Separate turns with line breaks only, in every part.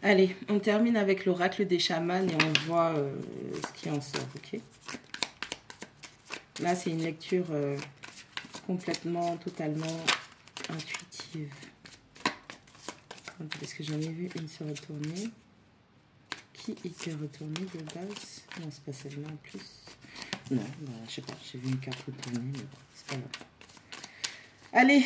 Allez, on termine avec l'oracle des chamans et on voit ce qui en sort, ok? Là, c'est une lecture complètement, totalement intuitive. Parce que j'en ai vu une se retourner. Qui était retournée de base? Non, c'est pas celle-là en plus. Non, bah, je sais pas, j'ai vu une carte retournée, mais bon, c'est pas grave. Allez!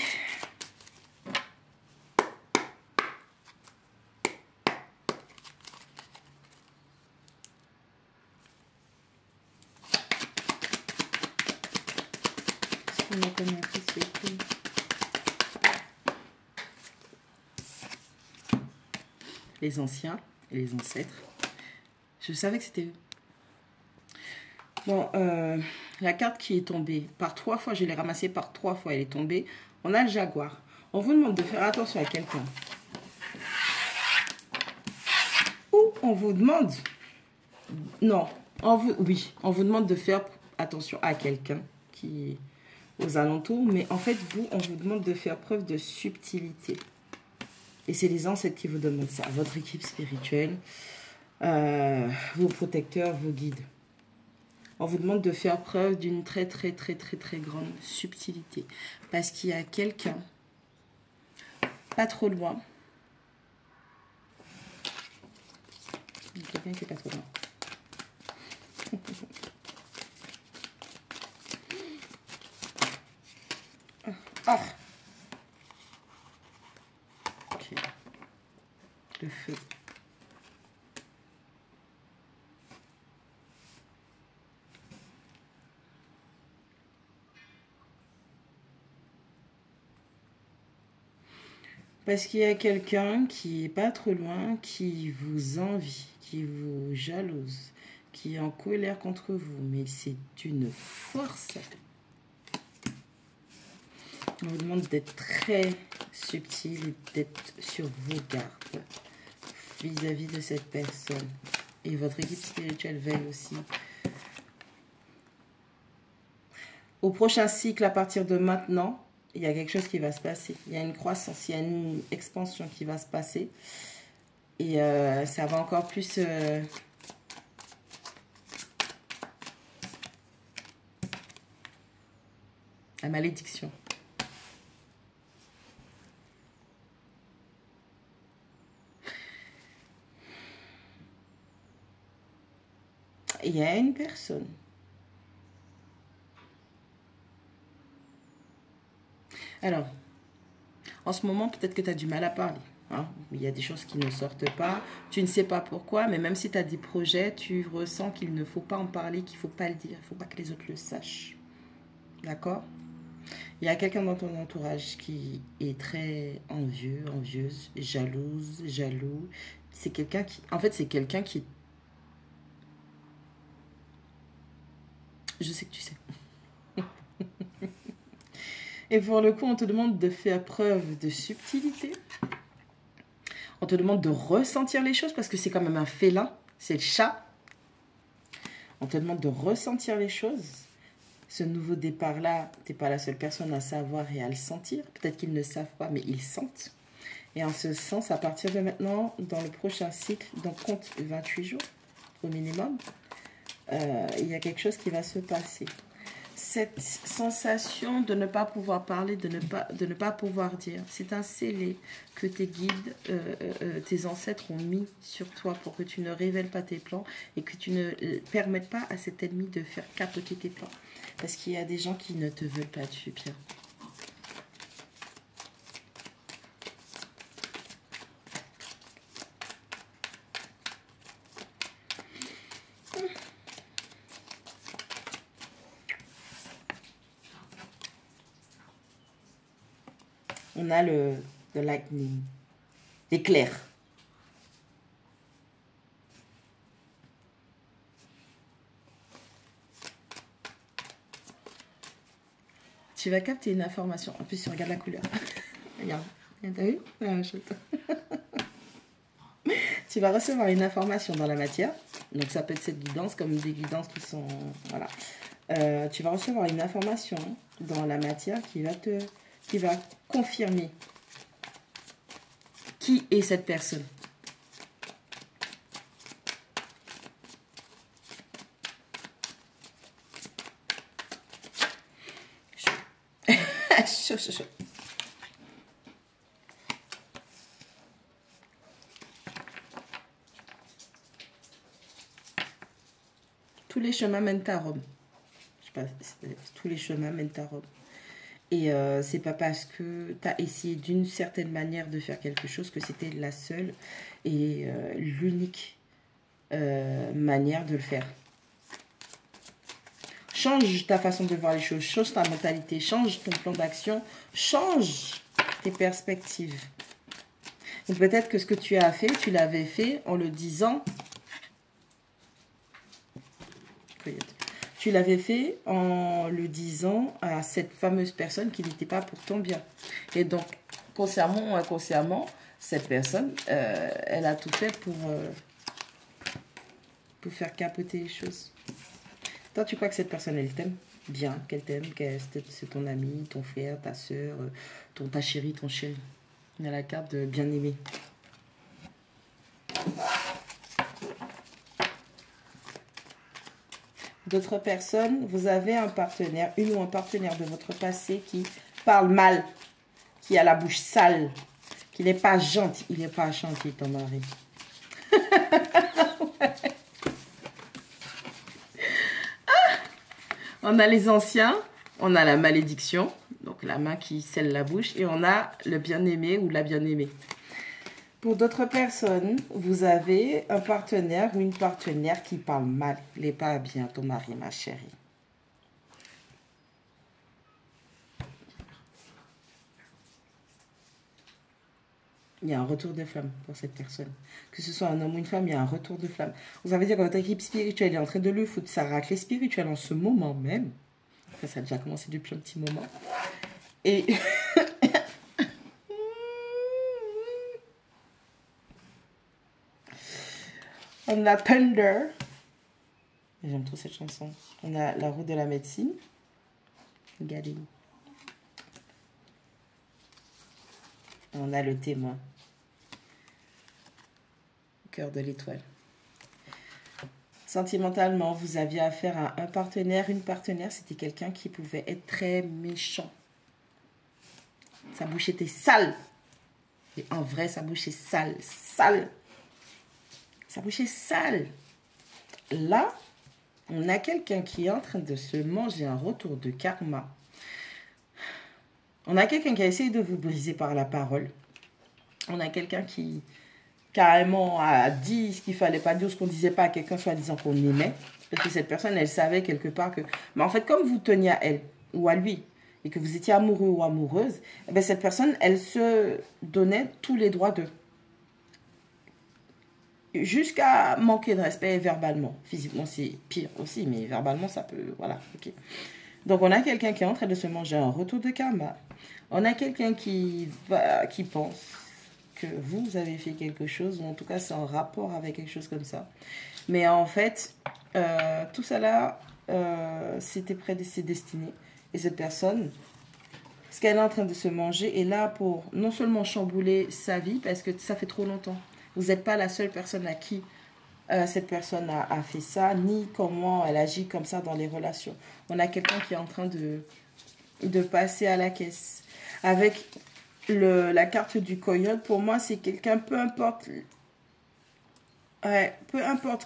On a connu un peu, c'est cool. Les anciens et les ancêtres. Je savais que c'était eux. Bon, la carte qui est tombée par 3 fois, je l'ai ramassée par 3 fois, elle est tombée. On a le jaguar. On vous demande de faire attention à quelqu'un. Ou on vous demande... Non, on vous demande de faire attention à quelqu'un qui est aux alentours. Mais en fait, on vous demande de faire preuve de subtilité. Et c'est les ancêtres qui vous demandent ça. Votre équipe spirituelle, vos protecteurs, vos guides. On vous demande de faire preuve d'une très grande subtilité. Parce qu'il y a quelqu'un, pas trop loin. Quelqu'un qui est pas trop loin. Ah. Ok. Le feu. Parce qu'il y a quelqu'un qui est pas trop loin, qui vous envie, qui vous jalouse, qui est en colère contre vous. Mais c'est une force. On vous demande d'être très subtil et d'être sur vos gardes vis-à-vis de cette personne. Et votre équipe spirituelle veille aussi. Au prochain cycle, à partir de maintenant, il y a quelque chose qui va se passer. Il y a une croissance, il y a une expansion qui va se passer. Et ça va encore plus... la malédiction. Il y a une personne. Alors, en ce moment, peut-être que tu as du mal à parler. Hein? Il y a des choses qui ne sortent pas. Tu ne sais pas pourquoi, mais même si tu as des projets, tu ressens qu'il ne faut pas en parler, qu'il ne faut pas le dire. Il ne faut pas que les autres le sachent. D'accord? Il y a quelqu'un dans ton entourage qui est très envieux, envieuse, jalouse, jaloux. C'est quelqu'un qui... En fait, c'est quelqu'un qui... Je sais que tu sais. Et pour le coup, on te demande de faire preuve de subtilité. On te demande de ressentir les choses parce que c'est quand même un félin. C'est le chat. On te demande de ressentir les choses. Ce nouveau départ-là, tu n'es pas la seule personne à savoir et à le sentir. Peut-être qu'ils ne savent pas, mais ils sentent. Et en ce sens, à partir de maintenant, dans le prochain cycle, donc compte 28 jours au minimum, il y a quelque chose qui va se passer. Cette sensation de ne pas pouvoir parler, de ne pas pouvoir dire, c'est un scellé que tes guides, tes ancêtres ont mis sur toi pour que tu ne révèles pas tes plans et que tu ne permettes pas à cet ennemi de faire capoter tes plans. Parce qu'il y a des gens qui ne te veulent pas du bien. On a le lightning, l'éclair. Tu vas capter une information. En plus, tu regardes la couleur. Regarde, t'as vu? La même chose. Tu vas recevoir une information dans la matière. Donc, ça peut être cette guidance, comme des guidances qui sont... Voilà. Tu vas recevoir une information dans la matière qui va confirmer qui est cette personne. Chaud, chaud, chaud. Tous les chemins mènent à Rome. Je sais pas, tous les chemins mènent à Rome. Et c'est pas parce que tu as essayé d'une certaine manière de faire quelque chose que c'était la seule et l'unique manière de le faire. Change ta façon de voir les choses, change ta mentalité, change ton plan d'action, change tes perspectives. Donc peut-être que ce que tu as fait, tu l'avais fait en le disant. Tu l'avais fait en le disant à cette fameuse personne qui n'était pas pour ton bien. Et donc, consciemment ou inconsciemment, cette personne, elle a tout fait pour faire capoter les choses. Toi, tu crois que cette personne, elle t'aime bien, qu'elle t'aime, que c'est ton ami, ton frère, ta soeur, ta chérie, ton chéri. On a la carte de bien-aimé. D'autres personnes, vous avez un partenaire, une ou un partenaire de votre passé qui parle mal, qui a la bouche sale, qui n'est pas gentil. Il n'est pas gentil, ton mari. On a les anciens, on a la malédiction, donc la main qui scelle la bouche, et on a le bien-aimé ou la bien-aimée. Pour d'autres personnes, vous avez un partenaire ou une partenaire qui parle mal. Il n'est pas bien, ton mari, ma chérie. Il y a un retour de flamme pour cette personne. Que ce soit un homme ou une femme, il y a un retour de flamme. Vous avez dit que votre équipe spirituelle est en train de lui foutre sa raclée spirituelle en ce moment même. Enfin, ça a déjà commencé depuis un petit moment. Et... on a Thunder. J'aime trop cette chanson. On a la roue de la médecine. Regardez. On a le témoin. Cœur de l'étoile. Sentimentalement, vous aviez affaire à un partenaire, une partenaire. C'était quelqu'un qui pouvait être très méchant. Sa bouche était sale. Et en vrai, sa bouche est sale. Sale. Sa bouche est sale. Là, on a quelqu'un qui est en train de se manger un retour de karma. On a quelqu'un qui a essayé de vous briser par la parole. On a quelqu'un qui carrément a dit ce qu'il ne fallait pas dire, ce qu'on ne disait pas à quelqu'un, soit disant qu'on aimait. Parce que cette personne, elle savait quelque part que... Mais en fait, comme vous teniez à elle ou à lui, et que vous étiez amoureux ou amoureuse, eh bien, cette personne, elle se donnait tous les droits d'eux. Jusqu'à manquer de respect verbalement. Physiquement, c'est pire aussi, mais verbalement, ça peut... Voilà, ok. Donc, on a quelqu'un qui est en train de se manger un retour de karma. On a quelqu'un qui pense que vous avez fait quelque chose, ou en tout cas, c'est en rapport avec quelque chose comme ça. Mais en fait, tout ça là, c'était près de ses destinées. Et cette personne, ce qu'elle est en train de se manger, est là pour non seulement chambouler sa vie, parce que ça fait trop longtemps. Vous n'êtes pas la seule personne à qui cette personne a fait ça, ni comment elle agit comme ça dans les relations. On a quelqu'un qui est en train de passer à la caisse. Avec la carte du coyote, pour moi, c'est quelqu'un, peu importe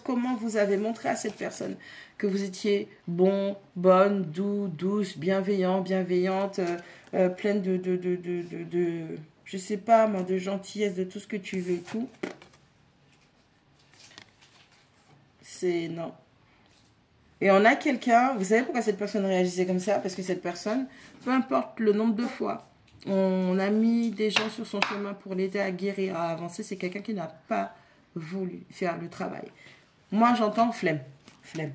comment vous avez montré à cette personne que vous étiez bon, bonne, doux, douce, bienveillant, bienveillante, pleine de je sais pas moi, de gentillesse, de tout ce que tu veux et tout. C'est non. Et on a quelqu'un, vous savez pourquoi cette personne réagissait comme ça? Parce que cette personne, peu importe le nombre de fois, on a mis des gens sur son chemin pour l'aider à guérir, à avancer. C'est quelqu'un qui n'a pas voulu faire le travail. Moi, j'entends flemme. Flemme.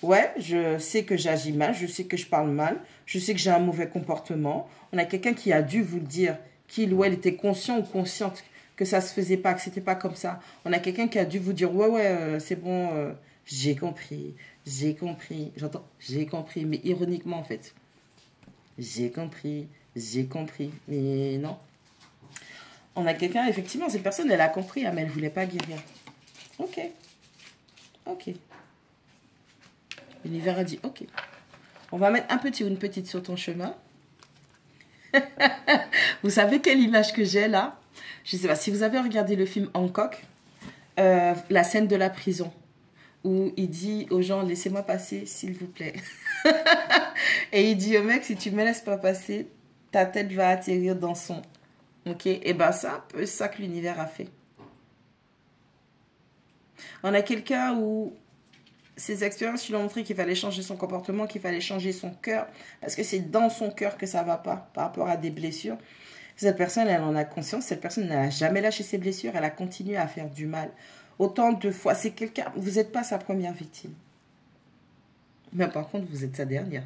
Ouais, je sais que j'agis mal, je sais que je parle mal, je sais que j'ai un mauvais comportement. On a quelqu'un qui a dû vous le dire, qu'il ou elle était conscient ou consciente que ça se faisait pas, que c'était pas comme ça. On a quelqu'un qui a dû vous dire, ouais, c'est bon, j'ai compris, j'entends, j'ai compris, mais ironiquement en fait. J'ai compris, mais non. On a quelqu'un, effectivement, cette personne, elle a compris, mais elle ne voulait pas guérir. Ok. L'univers a dit, ok. On va mettre un petit ou une petite sur ton chemin. Vous savez quelle image que j'ai là? Je ne sais pas, si vous avez regardé le film Hancock, la scène de la prison, où il dit aux gens, laissez-moi passer, s'il vous plaît. Et il dit au mec, si tu me laisses pas passer, ta tête va atterrir dans son... Ok? Et ben c'est un peu ça que l'univers a fait. On a quelqu'un où ses expériences lui ont montré qu'il fallait changer son comportement, qu'il fallait changer son cœur, parce que c'est dans son cœur que ça va pas, par rapport à des blessures. Cette personne, elle en a conscience, cette personne n'a jamais lâché ses blessures, elle a continué à faire du mal. Autant de fois, c'est quelqu'un, vous n'êtes pas sa première victime. Mais par contre, vous êtes sa dernière.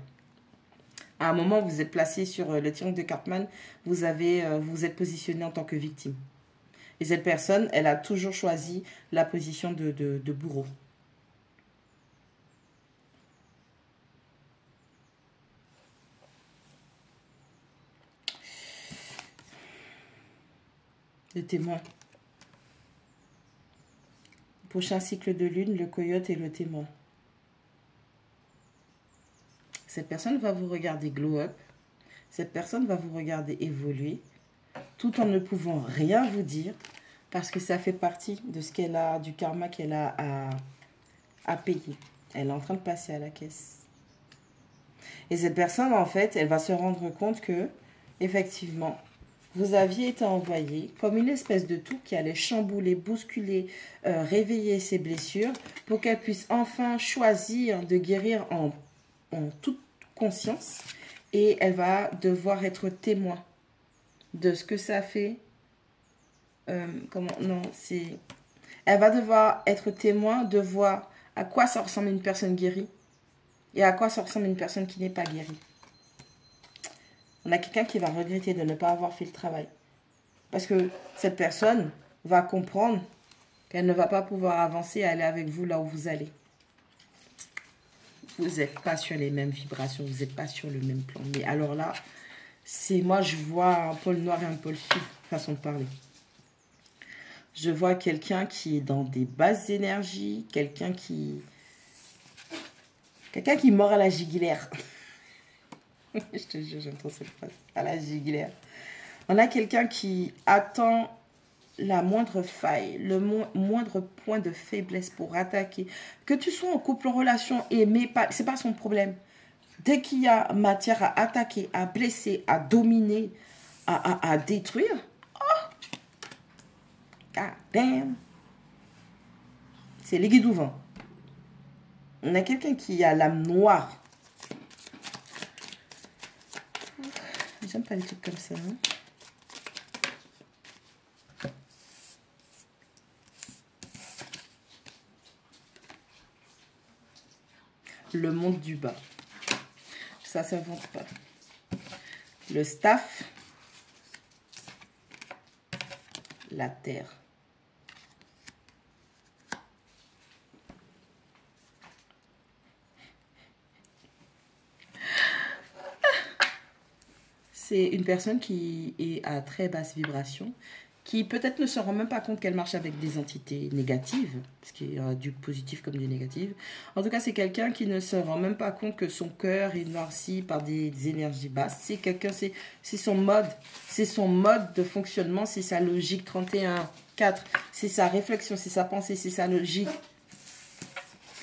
À un moment, vous êtes placé sur le triangle de Cartman, vous êtes positionné en tant que victime. Et cette personne, elle a toujours choisi la position de bourreau. Le témoin. Prochain cycle de lune, le coyote et le témoin. Cette personne va vous regarder glow up. Cette personne va vous regarder évoluer, tout en ne pouvant rien vous dire, parce que ça fait partie de ce qu'elle a, du karma qu'elle a à payer. Elle est en train de passer à la caisse. Et cette personne, en fait, elle va se rendre compte que, effectivement, vous aviez été envoyé comme une espèce de tout qui allait chambouler, bousculer, réveiller ses blessures pour qu'elle puisse enfin choisir de guérir en toute conscience. Et elle va devoir être témoin de ce que ça fait. Elle va devoir être témoin de voir à quoi ça ressemble une personne guérie et à quoi ça ressemble une personne qui n'est pas guérie. On a quelqu'un qui va regretter de ne pas avoir fait le travail. Parce que cette personne va comprendre qu'elle ne va pas pouvoir avancer et aller avec vous là où vous allez. Vous n'êtes pas sur les mêmes vibrations, vous n'êtes pas sur le même plan. Mais alors là, moi je vois un pôle noir et un pôle sud, façon de parler. Je vois quelqu'un qui est dans des basses énergies, quelqu'un qui mord à la jugulaire. Je te jure, j'entends cette phrase, à la jugulaire. On a quelqu'un qui attend la moindre faille, le moindre point de faiblesse pour attaquer. Que tu sois en couple, en relation, aimé, c'est pas son problème. Dès qu'il y a matière à attaquer, à blesser, à dominer, à détruire, oh, god damn, c'est les guidouvants. On a quelqu'un qui a l'âme noire. J'aime pas les trucs comme ça, hein. Le monde du bas. Ça ne s'invente pas. Le staff. La terre. C'est une personne qui est à très basse vibration, qui peut-être ne se rend même pas compte qu'elle marche avec des entités négatives, parce qu'il y a du positif comme du négatif. En tout cas, c'est quelqu'un qui ne se rend même pas compte que son cœur est noirci par des énergies basses. C'est quelqu'un, c'est son mode de fonctionnement, c'est sa logique 31-4, c'est sa réflexion, c'est sa pensée, c'est sa logique.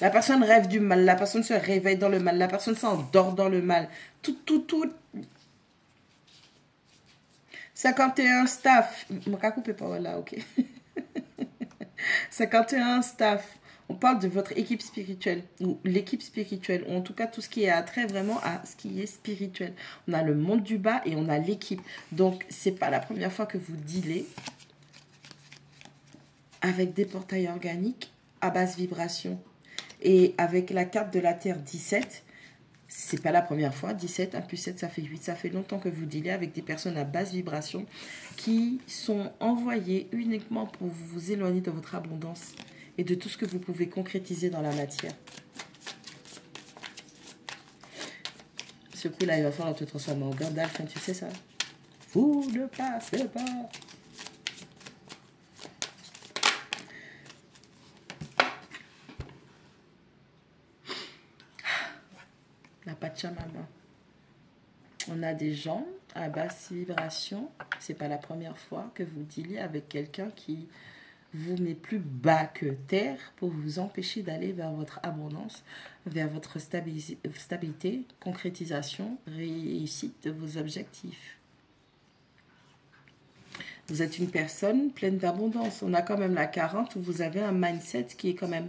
La personne rêve du mal, la personne se réveille dans le mal, la personne s'endort dans le mal. Tout. 51 staff. Je vais couper par là, ok. 51 staff. On parle de votre équipe spirituelle, ou l'équipe spirituelle, ou en tout cas tout ce qui est attrait vraiment à ce qui est spirituel. On a le monde du bas et on a l'équipe. Donc, c'est pas la première fois que vous dealez avec des portails organiques à basse vibration. Et avec la carte de la Terre 17, c'est pas la première fois. 17, 1 plus 7, ça fait 8. Ça fait longtemps que vous dealez avec des personnes à basse vibration qui sont envoyées uniquement pour vous éloigner de votre abondance et de tout ce que vous pouvez concrétiser dans la matière. Ce coup-là, il va falloir te transformer en Gandalf, hein, tu sais ça. Vous ne passez pas. La Pachamama. On a des gens à basse vibration. C'est pas la première fois que vous dealez avec quelqu'un qui vous met plus bas que terre pour vous empêcher d'aller vers votre abondance, vers votre stabilité, concrétisation, réussite de vos objectifs. Vous êtes une personne pleine d'abondance. On a quand même la 40 où vous avez un mindset qui est quand même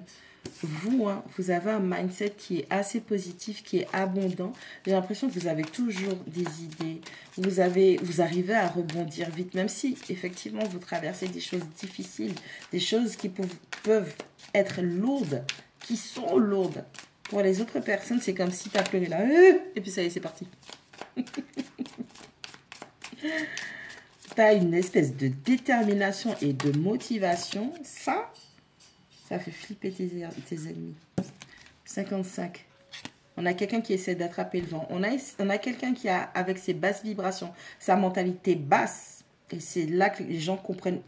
vous. Vous avez un mindset qui est assez positif, qui est abondant. J'ai l'impression que vous avez toujours des idées. Vous arrivez à rebondir vite, même si effectivement vous traversez des choses difficiles, des choses qui peuvent être lourdes, qui sont lourdes. Pour les autres personnes, c'est comme si tu as pleuré là. Et puis ça y est, c'est parti. Tu as une espèce de détermination et de motivation. Ça fait flipper tes ennemis. 55. On a quelqu'un qui essaie d'attraper le vent. On a quelqu'un qui a, avec ses basses vibrations, sa mentalité basse. Et c'est là que les gens comprennent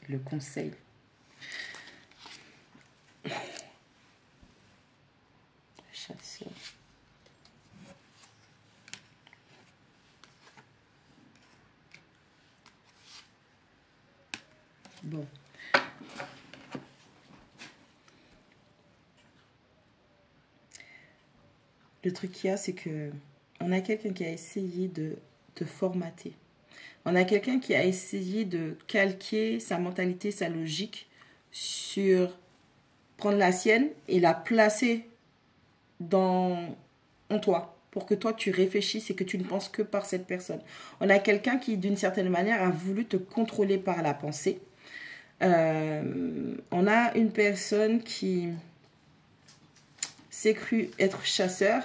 le conseil. Chasseur. Bon. Le truc qu'il y a, c'est que on a quelqu'un qui a essayé de te formater. On a quelqu'un qui a essayé de calquer sa mentalité, sa logique sur prendre la sienne et la placer en toi pour que toi tu réfléchisses et que tu ne penses que par cette personne. On a quelqu'un qui d'une certaine manière a voulu te contrôler par la pensée. On a une personne qui s'est cru être chasseur,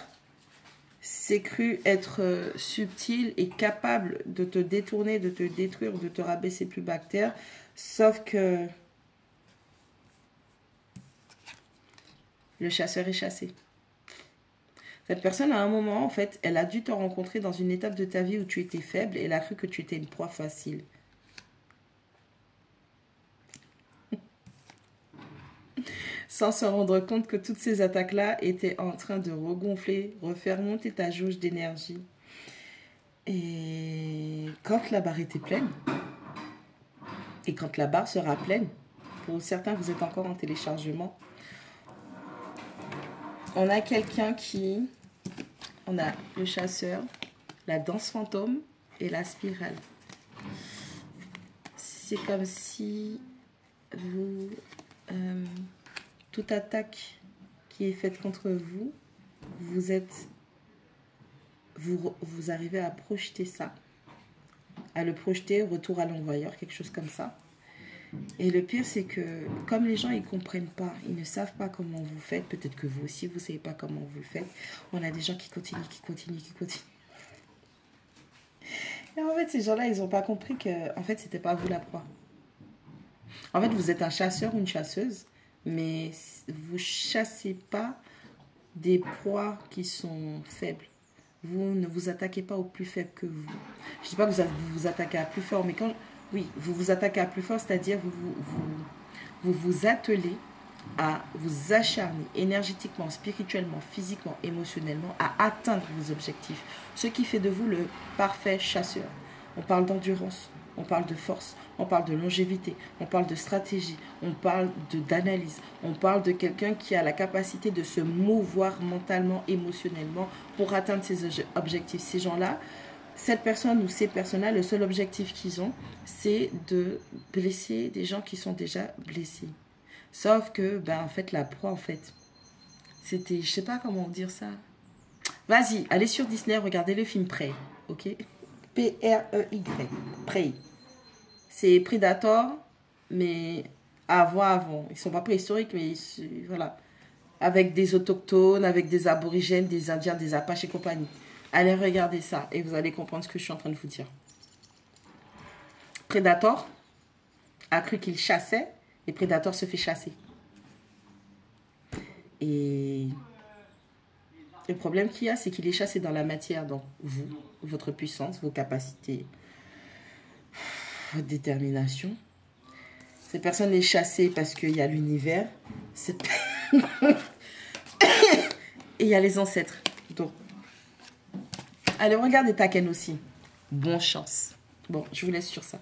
s'est cru être subtil et capable de te détourner, de te détruire, de te rabaisser plus bas que terre, sauf que le chasseur est chassé. Cette personne, à un moment, en fait, elle a dû te rencontrer dans une étape de ta vie où tu étais faible et elle a cru que tu étais une proie facile. Sans se rendre compte que toutes ces attaques-là étaient en train de regonfler, refaire monter ta jauge d'énergie. Et quand la barre était pleine, et quand la barre sera pleine, pour certains, vous êtes encore en téléchargement, on a quelqu'un qui... On a le chasseur, la danse fantôme et la spirale. C'est comme si vous... toute attaque qui est faite contre vous, vous arrivez à projeter ça, à le projeter, retour à l'envoyeur, quelque chose comme ça. Et le pire, c'est que comme les gens, ils ne comprennent pas, ils ne savent pas comment vous faites, peut-être que vous aussi, vous ne savez pas comment vous le faites, on a des gens qui continuent. Et en fait, ces gens-là, ils n'ont pas compris que, en fait, c'était pas vous la proie. En fait, vous êtes un chasseur ou une chasseuse, mais vous chassez pas des proies qui sont faibles. Vous ne vous attaquez pas aux plus faibles que vous. Je ne dis pas que vous vous attaquez à plus fort, mais quand... Oui, vous vous attaquez à plus fort, c'est-à-dire vous vous attelez à vous acharner énergétiquement, spirituellement, physiquement, émotionnellement, à atteindre vos objectifs. Ce qui fait de vous le parfait chasseur. On parle d'endurance, on parle de force, on parle de longévité, on parle de stratégie, on parle d'analyse, on parle de quelqu'un qui a la capacité de se mouvoir mentalement, émotionnellement pour atteindre ses objectifs. Ces gens-là, cette personne ou ces personnes-là, le seul objectif qu'ils ont, c'est de blesser des gens qui sont déjà blessés. Sauf que, ben, en fait, la proie, en fait, c'était, je sais pas comment dire ça. Vas-y, allez sur Disney, regardez le film Prey, ok? P-R-E-Y, Prey. C'est Predator, mais avant. Ils sont pas préhistoriques, mais voilà. Avec des autochtones, avec des aborigènes, des Indiens, des Apaches et compagnie. Allez regarder ça et vous allez comprendre ce que je suis en train de vous dire. Predator a cru qu'il chassait et Predator se fait chasser. Et le problème qu'il y a, c'est qu'il est chassé dans la matière, dans vous, votre puissance, vos capacités, votre détermination. Cette personne est chassée parce qu'il y a l'univers. Et il y a les ancêtres. Donc, Allez, regardez Taken aussi. Bonne chance. Bon, je vous laisse sur ça.